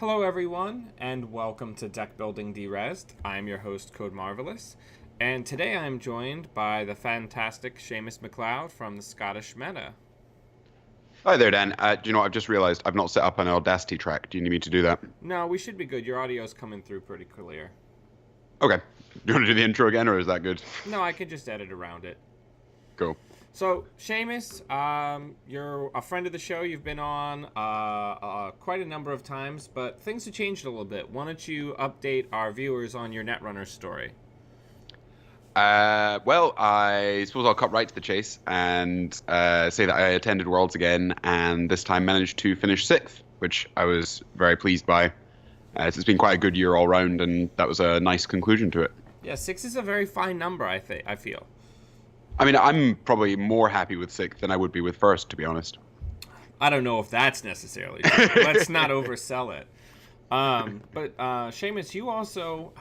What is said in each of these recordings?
Hello, everyone, and welcome to Deckbuilding Derezzed. I'm your host, Code Marvelous, and today I'm joined by the fantastic Seamus McLeod from the Scottish Meta. Hi there, Dan. Do you know what? I've just realized I've not set up an Audacity track. Do you need me to do that? No, we should be good. Your audio's coming through pretty clear. Okay. Do you want to do the intro again, or is that good? No, I can just edit around it. Cool. So, Seamus, you're a friend of the show. You've been on quite a number of times, but things have changed a little bit. Why don't you update our viewers on your Netrunner story? Well, I suppose I'll cut right to the chase and say that I attended Worlds again, and this time managed to finish sixth, which I was very pleased by. It's been quite a good year all round, and that was a nice conclusion to it. Yeah, 6 is a very fine number, I feel. I mean, I'm probably more happy with sixth than I would be with first, to be honest. I don't know if that's necessarily true. Let's not oversell it. But Seamus, you also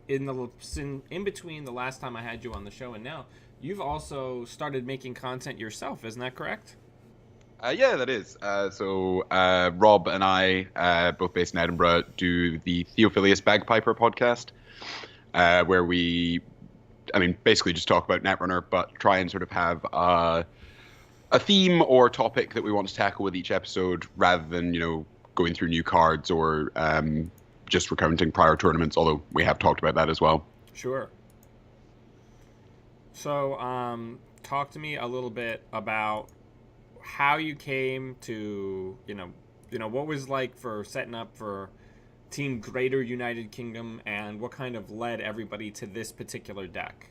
in between the last time I had you on the show and now, you've also started making content yourself. Isn't that correct? Yeah, that is. Rob and I, both based in Edinburgh, do the Theophilus Bagpiper podcast, where basically just talk about Netrunner, but try and sort of have a theme or topic that we want to tackle with each episode, rather than, going through new cards or just recounting prior tournaments, although we have talked about that as well. Sure. So, talk to me a little bit about how you came to, what was like for setting up for Team Greater United Kingdom, and what kind of led everybody to this particular deck?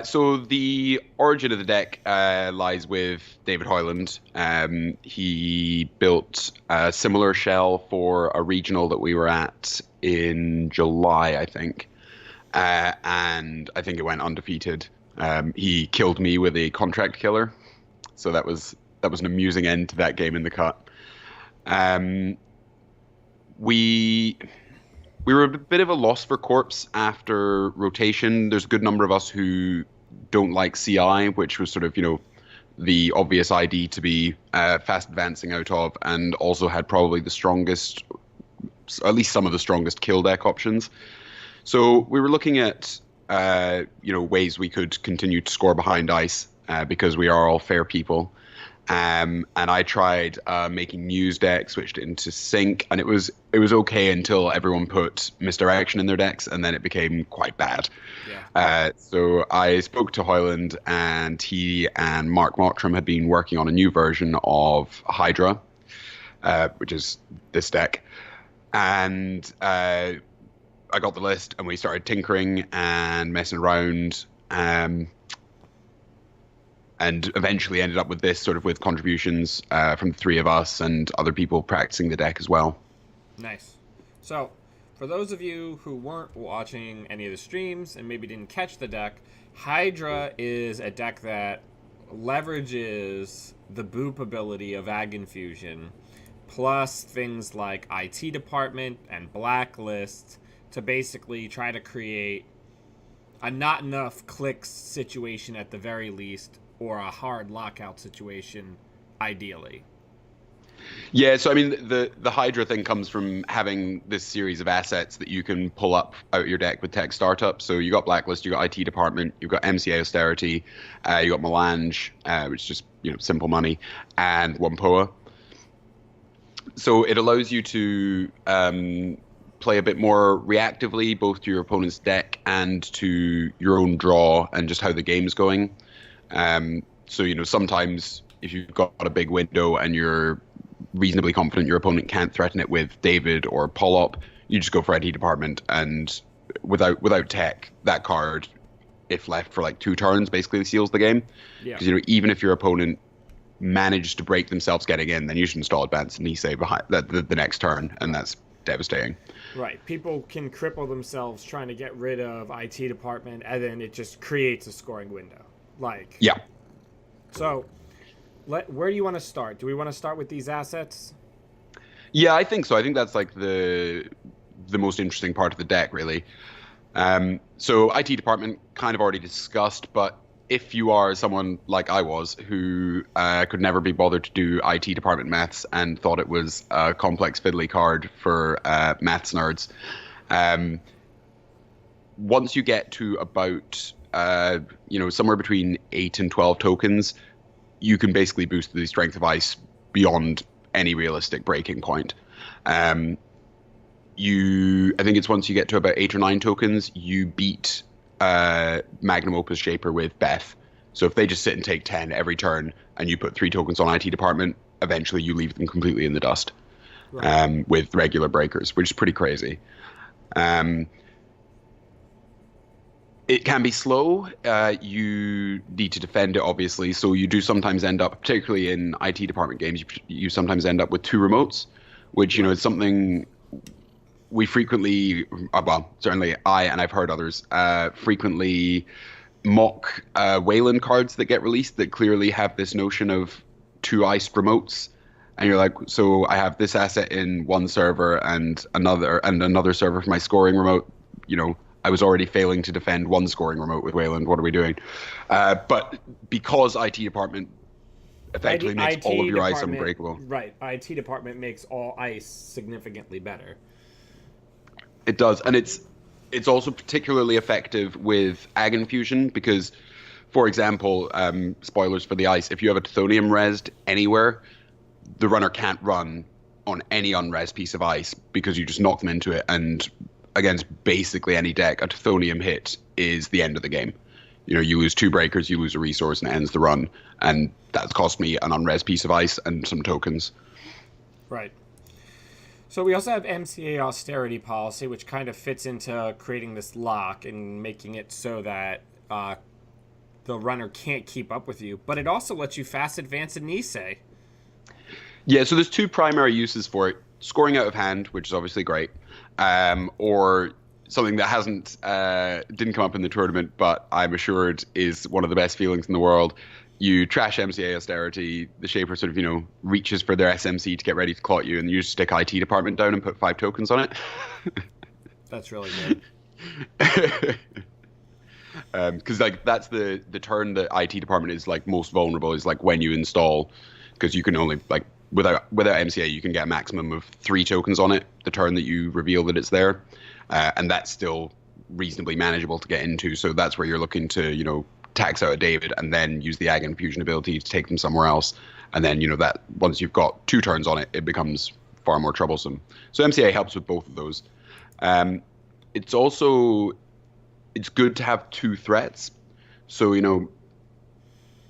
So the origin of the deck lies with David Hoyland. He built a similar shell for a regional that we were at in July, I think. And I think it went undefeated. He killed me with a contract killer. So that was an amusing end to that game in the cut. We were a bit of a loss for Corpse after rotation. There's a good number of us who don't like CI, which was sort of, the obvious ID to be fast advancing out of, and also had probably the strongest, at least some of the strongest kill deck options. So we were looking at, ways we could continue to score behind ice, because we are all fair people. And I tried making news decks, switched it into sync, and it was okay until everyone put misdirection in their decks, and then it became quite bad. Yeah. So I spoke to Hoyland, and he and Mark Mottram had been working on a new version of Hydra, which is this deck. And I got the list, and we started tinkering and messing around. And eventually ended up with this, sort of with contributions from the three of us and other people practicing the deck as well. Nice. So, for those of you who weren't watching any of the streams and maybe didn't catch the deck, Hydra is a deck that leverages the boop ability of Ag Infusion, plus things like IT Department and Blacklist, to basically try to create a not enough clicks situation at the very least, or a hard lockout situation, ideally. Yeah, so I mean, the Hydra thing comes from having this series of assets that you can pull up out your deck with tech startup. So you got Blacklist, you got IT Department, you've got MCA Austerity, you got Melange, which is just simple money, and Wampoa. So it allows you to play a bit more reactively, both to your opponent's deck and to your own draw and just how the game's going. So sometimes if you've got a big window and you're reasonably confident your opponent can't threaten it with David or Polop, you just go for IT Department, and without tech, that card, if left for like 2 turns, basically seals the game. Yeah. Because even if your opponent managed to break themselves getting in, then you should install Advance and Nisei behind the next turn, and that's devastating. Right. People can cripple themselves trying to get rid of IT Department, and then it just creates a scoring window. Yeah. So, where do you want to start? Do we want to start with these assets? Yeah, I think so. I think that's like the most interesting part of the deck, really. So IT Department kind of already discussed, but if you are someone like I was who could never be bothered to do IT department maths and thought it was a complex fiddly card for maths nerds, once you get to about somewhere between 8 and 12 tokens, you can basically boost the strength of ice beyond any realistic breaking point. I think it's once you get to about 8 or 9 tokens, you beat Magnum Opus Shaper with Beth. So if they just sit and take 10 every turn and you put 3 tokens on IT department, eventually you leave them completely in the dust, right, with regular breakers, which is pretty crazy. It can be slow. You need to defend it, obviously. So you do sometimes end up, particularly in IT department games, you sometimes end up with 2 remotes, which, is something we frequently, well, certainly I, and I've heard others, frequently mock Wayland cards that get released that clearly have this notion of 2 iced remotes. And you're like, so I have this asset in one server and another server for my scoring remote. I was already failing to defend one scoring remote with Wayland. What are we doing? But because IT department effectively makes all of your ice unbreakable. Right. IT department makes all ice significantly better. It does. And it's also particularly effective with Ag Infusion because, for example, spoilers for the ice, if you have a Tithonium rezzed anywhere, the runner can't run on any unrezzed piece of ice because you just knock them into it, and against basically any deck, a Tithonium hit is the end of the game. You lose 2 breakers, you lose a resource, and it ends the run. And that's cost me an unrezzed piece of ice and some tokens. Right. So we also have MCA austerity policy, which kind of fits into creating this lock and making it so that the runner can't keep up with you. But it also lets you fast advance in Nisei. Yeah, so there's 2 primary uses for it. Scoring out of hand, which is obviously great, or something that didn't come up in the tournament, but I'm assured is one of the best feelings in the world. You trash MCA austerity, the Shaper sort of, reaches for their SMC to get ready to clot you, and you just stick IT department down and put 5 tokens on it. That's really good. Because that's the turn that IT department is most vulnerable is when you install, because you can only without MCA you can get a maximum of 3 tokens on it the turn that you reveal that it's there, and that's still reasonably manageable to get into. So that's where you're looking to tax out a David and then use the Ag Infusion ability to take them somewhere else, and then that once you've got 2 turns on it, it becomes far more troublesome. So MCA helps with both of those. It's good to have 2 threats. So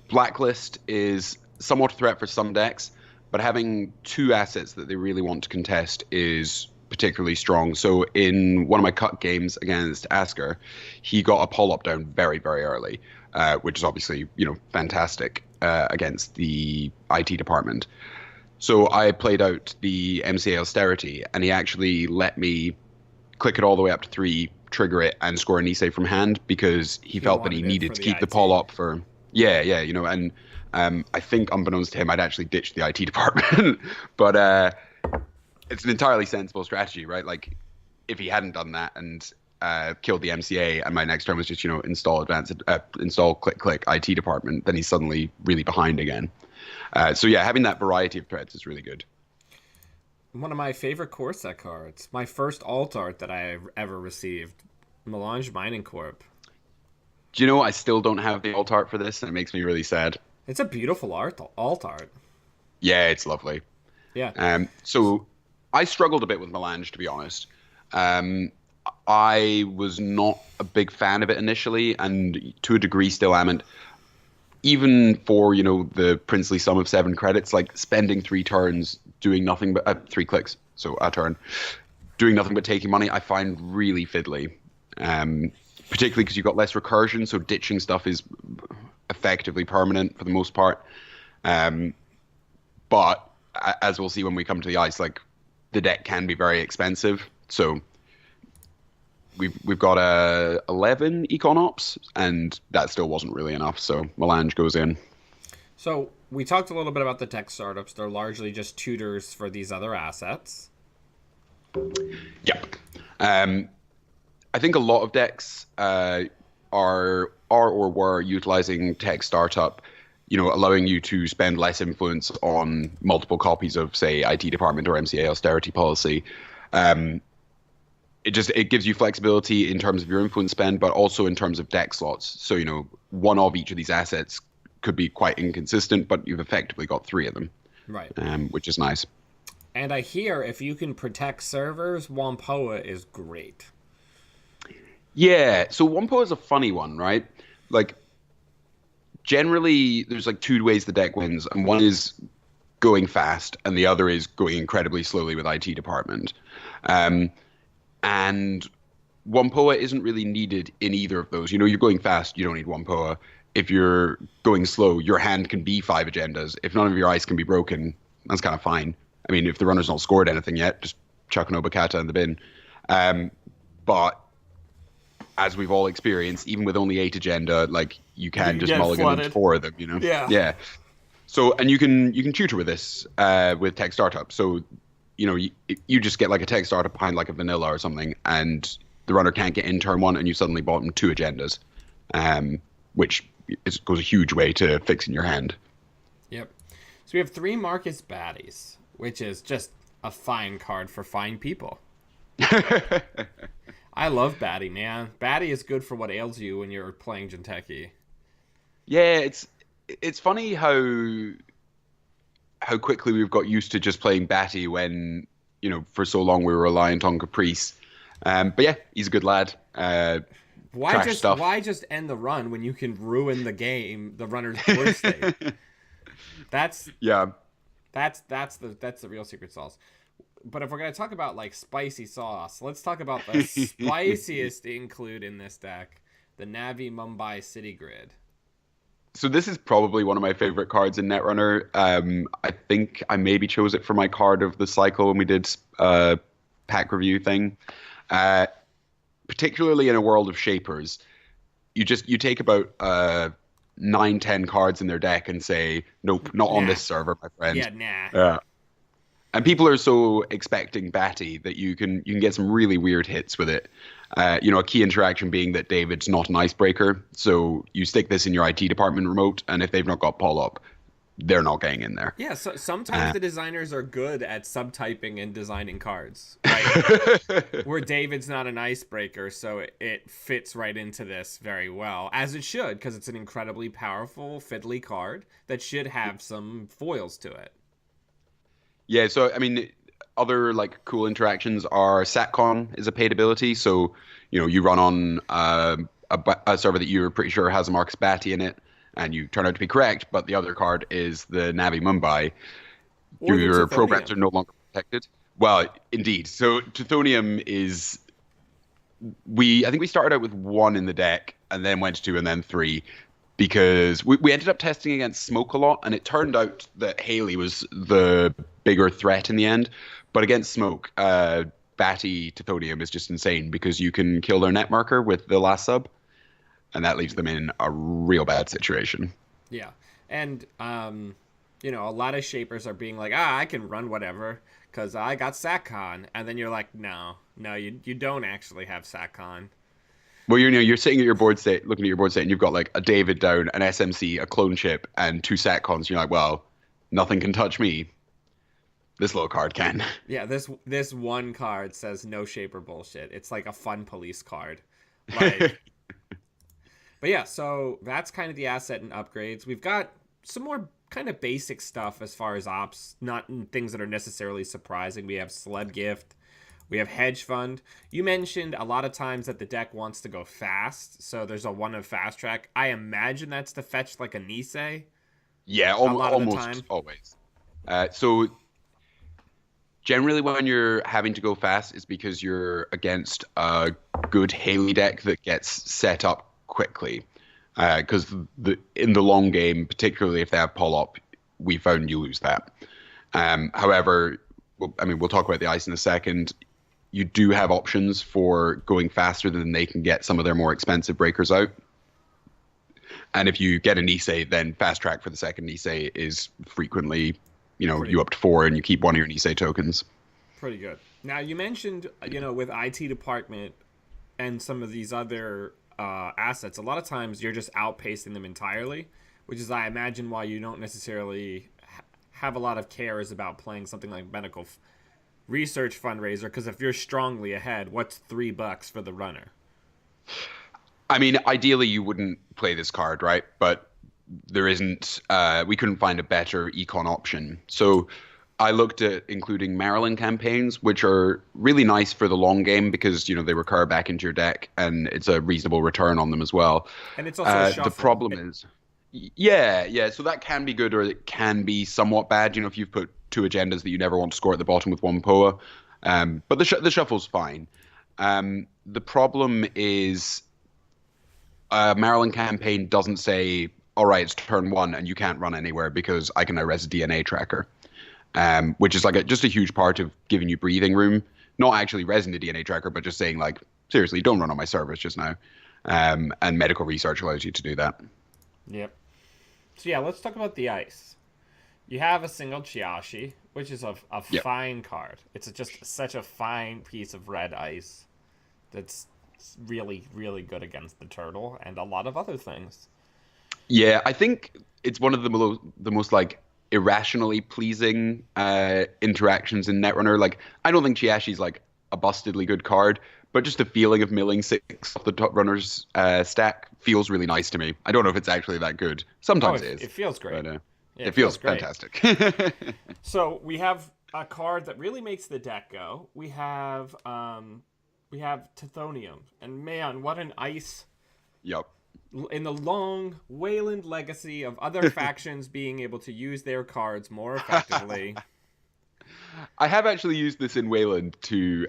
Blacklist is somewhat a threat for some decks, but having 2 assets that they really want to contest is particularly strong. So in one of my cut games against Asker, he got a pull-up down very, very early, which is obviously, fantastic against the IT department. So I played out the MCA austerity, and he actually let me click it all the way up to 3, trigger it, and score an Nisei from hand because he felt that he needed to keep the pull-up for... Yeah, and... I think, unbeknownst to him, I'd actually ditched the IT department, but it's an entirely sensible strategy, right? If he hadn't done that and killed the MCA, and my next turn was just install click IT department, then he's suddenly really behind again. So yeah, having that variety of threats is really good. One of my favorite core set cards, my first alt art that I've ever received, Melange Mining Corp. Do you know I still don't have the alt art for this, and it makes me really sad. It's a beautiful alt art. Yeah, it's lovely. Yeah. So I struggled a bit with Melange, to be honest. I was not a big fan of it initially, and to a degree still am. Even for, the princely sum of 7 credits, spending 3 turns doing nothing but 3 clicks, so a turn, doing nothing but taking money, I find really fiddly. Particularly because you've got less recursion, so ditching stuff is effectively permanent for the most part. But as we'll see when we come to the ice, the deck can be very expensive. So we've got 11 Econ Ops, and that still wasn't really enough. So Melange goes in. So we talked a little bit about the tech startups. They're largely just tutors for these other assets. Yep. I think a lot of decks are or were utilizing tech startup, allowing you to spend less influence on multiple copies of, say, IT department or MCA austerity policy. Um, it gives you flexibility in terms of your influence spend, but also in terms of deck slots. So, one of each of these assets could be quite inconsistent, but you've effectively got three of them, Right. which is nice. And I hear if you can protect servers, Wampoa is great. Yeah, so Wumpo is a funny one, right? Like, generally, there's like two ways the deck wins, and one is going fast, and the other is going incredibly slowly with IT department. And Wumpoa isn't really needed in either of those. You're going fast, you don't need Wumpoa. If you're going slow, your hand can be 5 agendas. If none of your ice can be broken, that's kind of fine. I mean, if the runner's not scored anything yet, just chuck an Obokata in the bin. But as we've all experienced, even with only 8 agenda, like you can just mulligan in 4 of them, Yeah. Yeah. So, and you can tutor with this with tech startup. So, you just get like a tech startup behind like a vanilla or something, and the runner can't get in turn 1, and you suddenly bought them 2 agendas, which goes a huge way to fixing your hand. Yep. So we have 3 Marcus Baddies, which is just a fine card for fine people. I love Batty, man. Batty is good for what ails you when you're playing Jinteki. Yeah, it's funny how quickly we've got used to just playing Batty when, for so long we were reliant on Caprice. But yeah, he's a good lad. Why just end the run when you can ruin the game, the runner's board state? That's the real secret sauce. But if we're gonna talk about like spicy sauce, let's talk about the spiciest include in this deck, the Navi Mumbai City Grid. So this is probably one of my favorite cards in Netrunner. I think I maybe chose it for my card of the cycle when we did pack review thing. Particularly in a world of shapers, you take about 9-10 cards in their deck and say, nope, not on this server, my friend. Yeah, nah. And people are so expecting Batty that you can get some really weird hits with it. A key interaction being that David's not an icebreaker, so you stick this in your IT department remote, and if they've not got Paul up, they're not getting in there. Yeah, so sometimes the designers are good at subtyping and designing cards, right? Where David's not an icebreaker, so it fits right into this very well, as it should, because it's an incredibly powerful, fiddly card that should have some foils to it. Yeah, so I mean, other like cool interactions are SatCon is a paid ability, so you run on a server that you're pretty sure has a Marcus Batty in it, and you turn out to be correct, but the other card is the Navi Mumbai. Your programs are no longer protected. Well, indeed. So Teuthonium is I think we started out with 1 in the deck, and then went to 2, and then 3. Because we ended up testing against Smoke a lot, and it turned out that Haley was the bigger threat in the end. But against Smoke, Batty Teuthonium is just insane because you can kill their net marker with the last sub, and that leaves them in a real bad situation. Yeah, and a lot of shapers are being like, I can run whatever because I got SatCon, and then you're like, no, you don't actually have SatCon. Well, you're sitting at your board state, looking at your board state, and you've got like a David down, an SMC, a clone chip, and 2 SatCons. You're like, well, nothing can touch me. This little card can. Yeah, this one card says no shaper bullshit. It's like a fun police card. Like, but yeah, so that's kind of the asset and upgrades. We've got some more kind of basic stuff as far as ops, not things that are necessarily surprising. We have Celeb Gift. We have Hedge Fund. You mentioned a lot of times that the deck wants to go fast, so there's a 1 of Fast Track. I imagine that's to fetch like a Nisei. Yeah, almost always. So generally when you're having to go fast, it's because you're against a good Haley deck that gets set up quickly. Because in the long game, particularly if they have pull up, we found you lose that. However, we'll talk about the ice in a second. You do have options for going faster than they can get some of their more expensive breakers out. And if you get a Nisei, then fast track for the second Nisei is frequently, you up to 4 and you keep 1 of your Nisei tokens. Pretty good. Now, you mentioned, with IT department and some of these other assets, a lot of times you're just outpacing them entirely, which is, I imagine, why you don't necessarily have a lot of cares about playing something like medical research fundraiser, because if you're strongly ahead, what's $3 for the runner? I mean, ideally you wouldn't play this card, right? But there isn't. We couldn't find a better econ option. So I looked at including Maryland campaigns, which are really nice for the long game because they recur back into your deck, and it's a reasonable return on them as well. And it's also a shuffle. The problem is, yeah. So that can be good, or it can be somewhat bad. If you've put 2 agendas that you never want to score at the bottom with 1 POA. But the shuffle's fine. The problem is Maryland campaign doesn't say, all right, it's turn 1 and you can't run anywhere because I can now res a DNA tracker, which is like just a huge part of giving you breathing room. Not actually resing the DNA tracker, but just saying, like, seriously, don't run on my service just now. And medical research allows you to do that. Yep. So yeah, let's talk about the ice. You have a single Chiashi, which is a fine card. It's just such a fine piece of red ice that's really, really good against the turtle and a lot of other things. Yeah, I think it's one of the most like irrationally pleasing interactions in Netrunner. Like, I don't think Chiashi's like a bustedly good card, but just the feeling of milling 6 off the top runner's stack feels really nice to me. I don't know if it's actually that good. Sometimes it is. It feels great. But, yeah, it feels fantastic. So we have a card that really makes the deck go. We have Tithonium, and man, what an ice! Yep. In the long Wayland legacy of other factions being able to use their cards more effectively. I have actually used this in Wayland to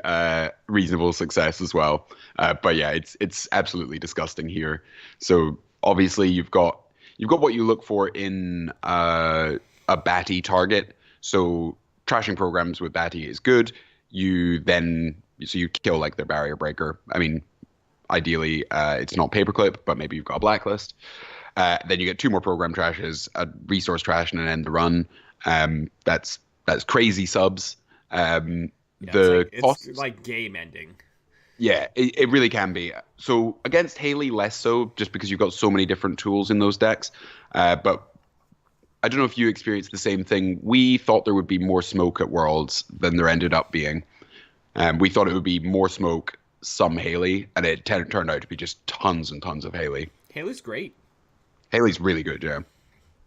reasonable success as well. But yeah, it's absolutely disgusting here. So obviously you've got what you look for in a Batty target. So trashing programs with Batty is good. You kill like their barrier breaker. I mean, ideally it's not paperclip, but maybe you've got a blacklist. Then you get 2 more program trashes, a resource trash, and an end the run. That's crazy subs. It's like game ending. Yeah, it really can be. So against Haley, less so, just because you've got so many different tools in those decks. But I don't know if you experienced the same thing. We thought there would be more smoke at Worlds than there ended up being. We thought it would be more smoke, some Haley, and it turned out to be just tons and tons of Haley. Haley's great. Haley's really good, yeah.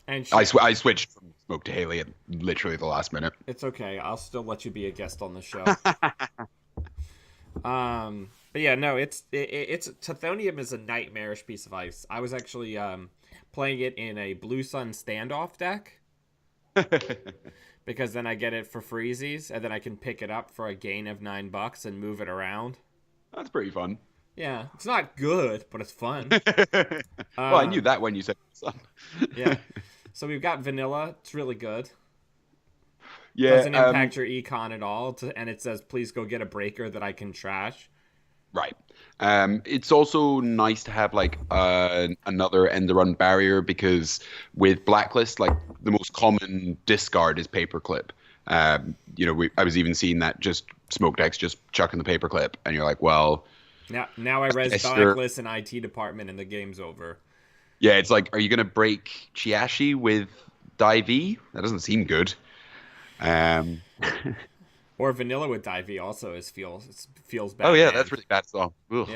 And I switched from smoke to Haley at literally the last minute. It's okay. I'll still let you be a guest on the show. But yeah, no, it's Tithonium is a nightmarish piece of ice. I was actually playing it in a Blue Sun standoff deck because then I get it for freezies and then I can pick it up for a gain of $9 and move it around. That's pretty fun. Yeah, it's not good, but it's fun. Well, I knew that when you said Sun. Yeah. So we've got vanilla. It's really good. Yeah, doesn't impact your econ at all, and it says, please go get a breaker that I can trash. Right. It's also nice to have like another end the run barrier, because with blacklist, like the most common discard is paperclip. I was even seeing that just smoke decks just chucking the paperclip, and you're like, well, now I res blacklist and IT department, and the game's over. Yeah, it's like, are you gonna break Chiashi with Divey? That doesn't seem good. Or vanilla with Divey also feels bad. Oh yeah, that's really bad as well. Ugh.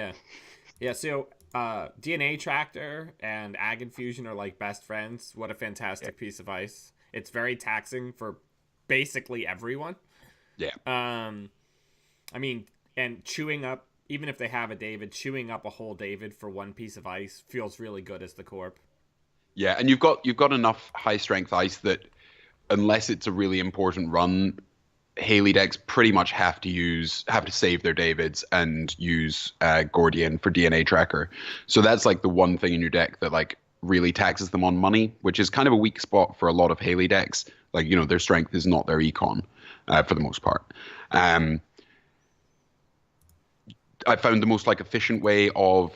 Yeah. So DNA Tractor and Ag Infusion are like best friends. What a fantastic piece of ice! It's very taxing for basically everyone. Yeah. I mean, and chewing up, even if they have a David, chewing up a whole David for 1 piece of ice feels really good as the corp. Yeah, and you've got enough high strength ice that unless it's a really important run, Haley decks pretty much have to save their Davids and use Gordian for DNA tracker. So that's like the one thing in your deck that like really taxes them on money, which is kind of a weak spot for a lot of Haley decks. Like, their strength is not their econ for the most part. I found the most like efficient way of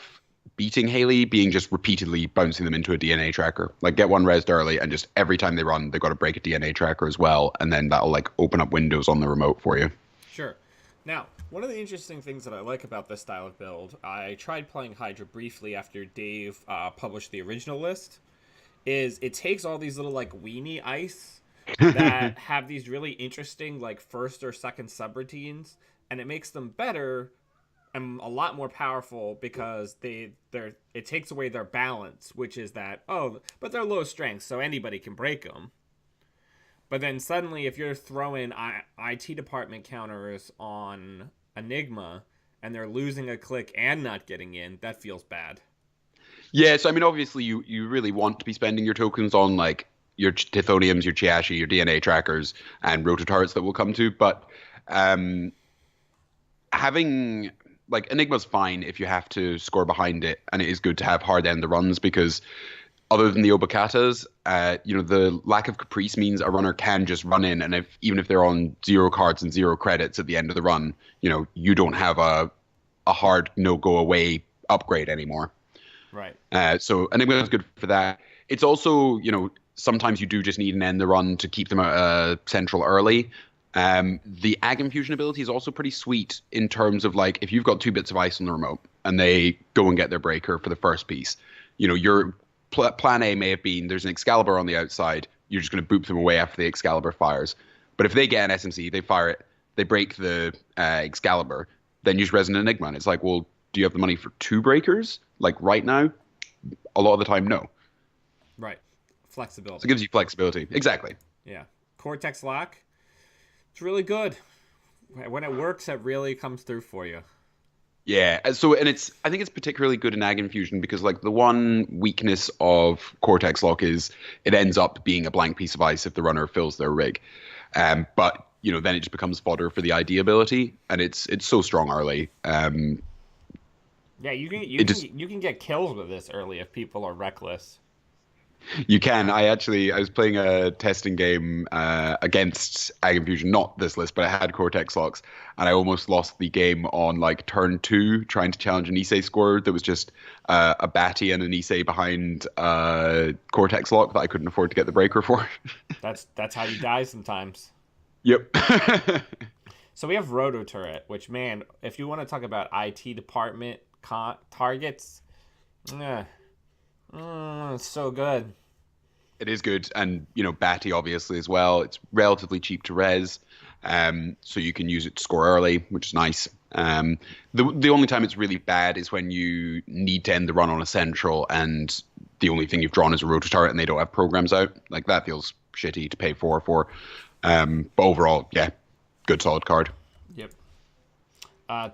beating Haley being just repeatedly bouncing them into a DNA tracker. Like, get one resed early, and just every time they run, they've got to break a DNA tracker as well, and then that'll like open up windows on the remote for you. Sure. Now, One of the interesting things that I like about this style of build, I tried playing Hydra briefly after Dave published the original list, is it takes all these little like weenie ice that have these really interesting like first or second subroutines, and it makes them better and a lot more powerful because they're it takes away their balance, which is that but they're low strength, so anybody can break them. But then suddenly, if you're throwing IT department counters on Enigma and they're losing a click and not getting in, that feels bad. Yeah, so I mean, obviously, you really want to be spending your tokens on like your Tithoniums, your Chiashi, your DNA trackers, and rotor turrets that we'll come to. But um, having like Enigma's fine if you have to score behind it, and it is good to have hard end the runs because other than the Obokatas, the lack of caprice means a runner can just run in, and even if they're on 0 cards and 0 credits at the end of the run, you don't have a hard no go away upgrade anymore. Right. So Enigma is good for that. It's also, sometimes you do just need an end the run to keep them central early. The Ag Infusion ability is also pretty sweet in terms of like if you've got 2 bits of ice on the remote and they go and get their breaker for the first piece, your plan A may have been there's an Excalibur on the outside. You're just going to boop them away after the Excalibur fires. But if they get an SMC, they fire it, they break the Excalibur, then you just res an Enigma. And it's like, well, do you have the money for 2 breakers? Like right now? A lot of the time, no. Right. Flexibility. So it gives you flexibility. Exactly. Yeah. Cortex Lock, it's really good. When it works, it really comes through for you. Yeah. So, and I think it's particularly good in Ag Infusion because like the one weakness of Cortex Lock is it ends up being a blank piece of ice if the runner fills their rig. But then it just becomes fodder for the ID ability, and it's so strong early. Yeah, you can get kills with this early if people are reckless. You can. I was playing a testing game against Ag Infusion, not this list, but I had Cortex Locks, and I almost lost the game on like turn 2 trying to challenge an Issei score that was just a Batty and an Issei behind Cortex Lock that I couldn't afford to get the breaker for. That's how you die sometimes. Yep. So we have Roto Turret, which, man, if you want to talk about IT department targets, it's so good. It is good, and Batty obviously as well. It's relatively cheap to res, so you can use it to score early, which is nice. The only time it's really bad is when you need to end the run on a central, and the only thing you've drawn is a Roto Turret, and they don't have programs out. Like that feels shitty to pay for. But overall, yeah, good solid card. Yep.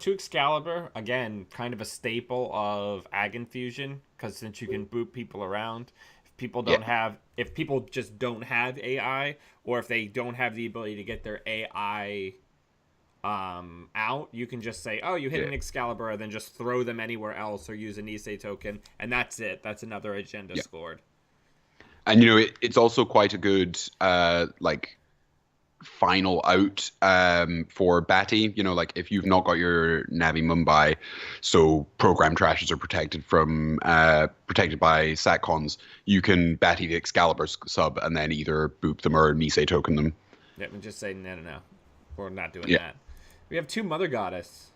2 Excalibur, again, kind of a staple of Ag Infusion, because since you can boot people around, if people just don't have AI, or if they don't have the ability to get their AI out, you can just say, oh, you hit an Excalibur, and then just throw them anywhere else, or use an Issei token, and that's it. That's another agenda scored. And it's also quite a good final out for Batty. Like if you've not got your Navi Mumbai, so program trashes are protected by SatCons, you can Batty the Excalibur sub and then either boop them or Nisei token them. Yeah, and just say no, we're not doing that. We have 2 Mother Goddess.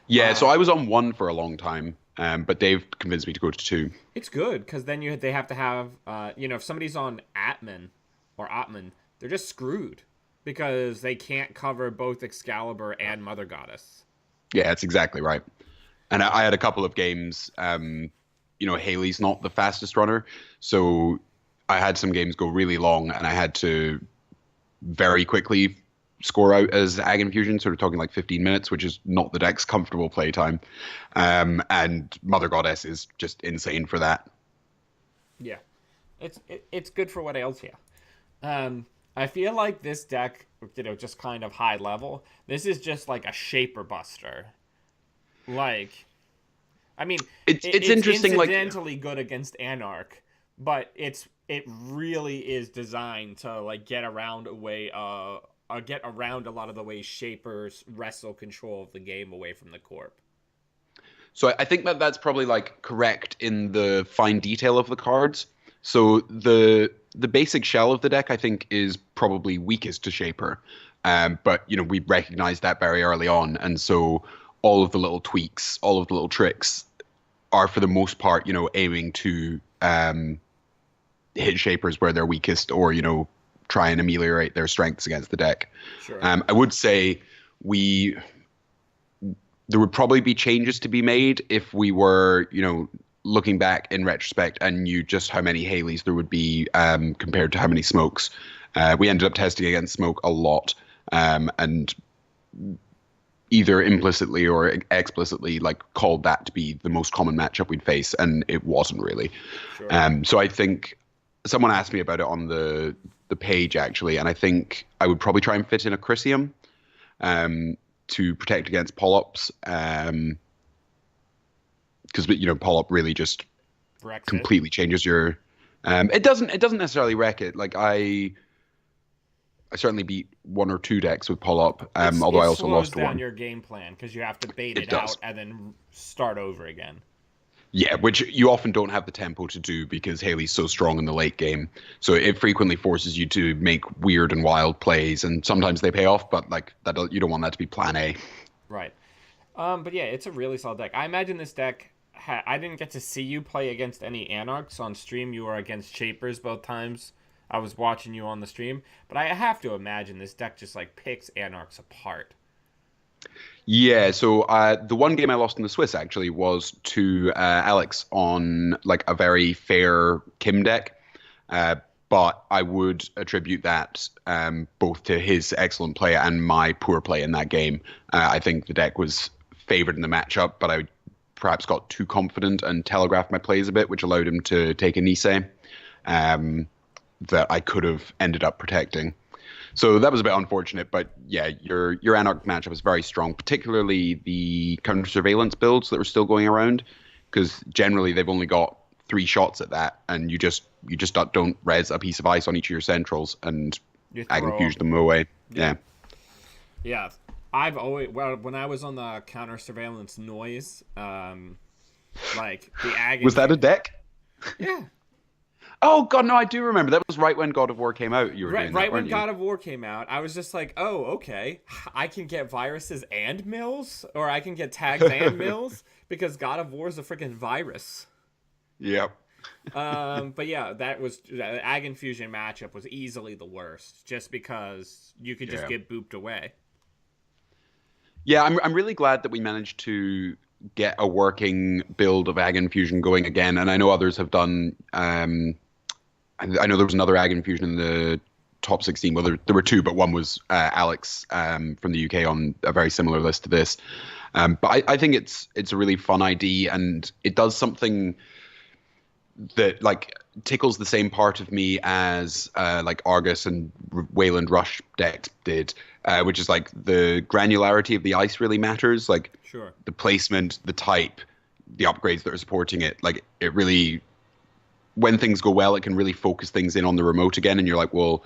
Yeah, so I was on 1 for a long time, but Dave convinced me to go to 2. It's good because then they have to have if somebody's on Atman, they're just screwed. Because they can't cover both Excalibur and Mother Goddess. Yeah, that's exactly right. And I had a couple of games. Haley's not the fastest runner, so I had some games go really long, and I had to very quickly score out as Ag Infusion, sort of talking like 15 minutes, which is not the deck's comfortable playtime. And Mother Goddess is just insane for that. Yeah, it's good for what ails you. I feel like this deck, just kind of high level, this is just like a Shaper Buster. Like, I mean, it's interesting. Incidentally good against Anarch, but it really is designed to like get around a lot of the ways Shapers wrestle control of the game away from the Corp. So I think that's probably like correct in the fine detail of the cards. So the basic shell of the deck, I think, is probably weakest to Shaper. But we recognized that very early on, and so all of the little tweaks, all of the little tricks are for the most part, aiming to hit shapers where they're weakest, or try and ameliorate their strengths against the deck. Sure. I would say there would probably be changes to be made if we were, looking back in retrospect and knew just how many Haleys there would be compared to how many Smokes. We ended up testing against Smoke a lot, and either implicitly or explicitly called that to be the most common matchup we'd face, and it wasn't really. Sure. So I think someone asked me about it on the page actually, and I think I would probably try and fit in a Chrysium to protect against Polyps, because Polyp really just completely changes your. It doesn't necessarily wreck it. I certainly beat one or two decks with Polyp, although I also lost one. It slows down your game plan because you have to bait it out and then start over again. Yeah, which you often don't have the tempo to do because Haley's so strong in the late game. So it frequently forces you to make weird and wild plays, and sometimes they pay off, but that you don't want that to be plan A. Right. But yeah, it's a really solid deck. I imagine this deck. I didn't get to see you play against any Anarchs on stream. You were against Shapers both times. I was watching you on the stream, but I have to imagine this deck just picks Anarchs apart. Yeah, so the one game I lost in the Swiss actually was to Alex on a very fair Kim deck, but I would attribute that both to his excellent play and my poor play in that game. I think the deck was favored in the matchup, but I perhaps got too confident and telegraphed my plays a bit, which allowed him to take a Nisei that I could have ended up protecting. So that was a bit unfortunate, but yeah, your Anarch matchup is very strong, particularly the counter surveillance builds that are still going around, because generally they've only got 3 shots at that, and you just don't res a piece of ice on each of your centrals and I can fuse them away. Yeah. I've always when I was on the counter surveillance noise, the Ag. Was that a deck? Yeah. Oh god, no, I do remember. That was right when God of War came out. You were doing that, right when weren't you? God of War came out. I was just like, oh, okay, I can get viruses and mills, or I can get tags and mills because God of War is a freaking virus. Yep. But yeah, the Ag Infusion matchup was easily the worst, just because you could just get booped away. Yeah, I'm really glad that we managed to get a working build of Ag Infusion going again, and I know others have done. I know there was another Ag Infusion in the top 16. Well, there were 2, but one was Alex from the UK on a very similar list to this. But I think it's a really fun ID, and it does something that tickles the same part of me as Argus and Wayland Rush decks did, which is the granularity of the ice really matters. Sure. The placement, the type, the upgrades that are supporting it. It really, when things go well, it can really focus things in on the remote again, and you're like, well,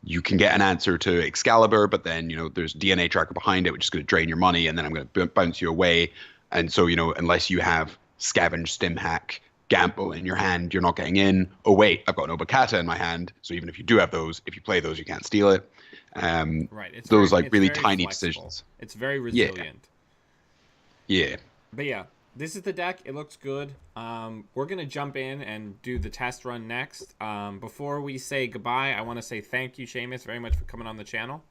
you can get an answer to Excalibur, but then there's DNA tracker behind it, which is going to drain your money, and then I'm going to bounce you away. And so unless you have Scavenge, Stim Hack, Gamble in your hand, you're not getting in. Oh wait, I've got an Obokata in my hand, so even if you do have those, if you play those, you can't steal it. Right. It's those it's really very tiny flexible. decisions. It's very resilient. Yeah. But yeah, this is the deck. It looks good. We're going to jump in and do the test run next. Before we say goodbye, I want to say thank you, Seamus, very much for coming on the channel.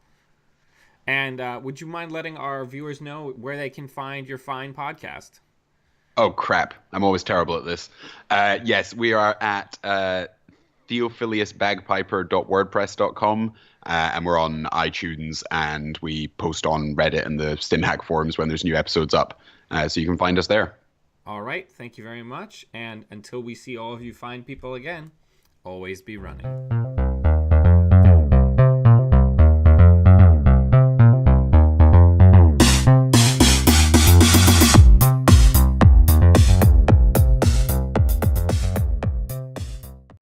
And would you mind letting our viewers know where they can find your fine podcast? Oh, crap. I'm always terrible at this. Yes, we are at theophiliusbagpiper.wordpress.com, and we're on iTunes, and we post on Reddit and the StimHack forums when there's new episodes up. So you can find us there. All right. Thank you very much. And until we see all of you fine people again, always be running.